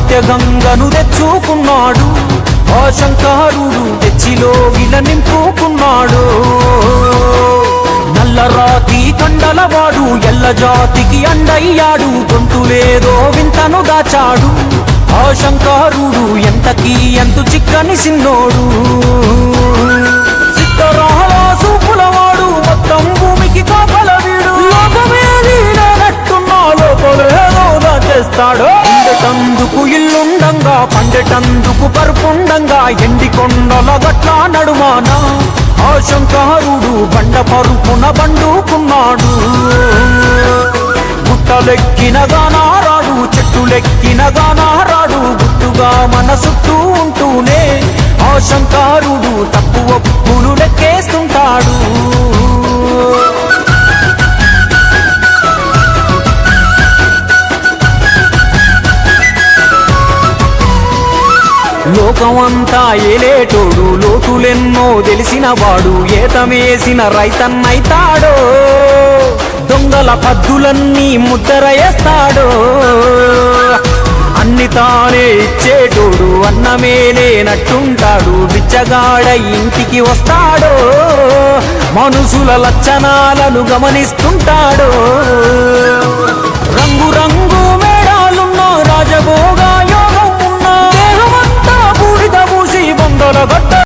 సత్యగంగను తెచ్చుకున్నాడు ఆ శంకరుడు, తెచ్చిలో గిల నింపుకున్నాడు. నల్లరాతి కండలవాడు ఎల్ల జాతికి అండయ్యాడు, గొంతులేదో వింతను దాచాడు ఆ శంకరుడు, ఎంతకీ ఎంతు చిక్కని సిన్నోడు. సిద్ధరాల సూపులవాడు మొత్తం భూమికి కాపల వీడు, లోకమేది లేనట్టున్నా లోపలేదో దాచేస్తాడు. పండేటందుకు ఇల్లుండంగా పండేటందుకు పరుపుండంగా ఎండి కొండల గట్ల నడుమాన ఆ శంకరుడు బండ పరుపున బండుకున్నాడు. గుట్టలెక్కినగా నారాడు, చెట్టులెక్కినగా నారాడు, గుట్టుగా మన చుట్టూ ఉంటూనే ఆ శంకరుడు తప్పు ఒప్పులు లెక్కేస్తుంటాడు. లోకమంతా ఏలేటోడు, లోటులెన్నో తెలిసినవాడు, ఏతమేసిన రైతన్నైతాడో, దొంగల పద్దులన్నీ ముద్దర వేస్తాడో. అన్ని తానే ఇచ్చేటోడు, అన్నమే లేనట్టుంటాడు, బిచ్చగాడ ఇంటికి వస్తాడో, మనుషుల లక్షణాలను గమనిస్తుంటాడో. రంగు రంగు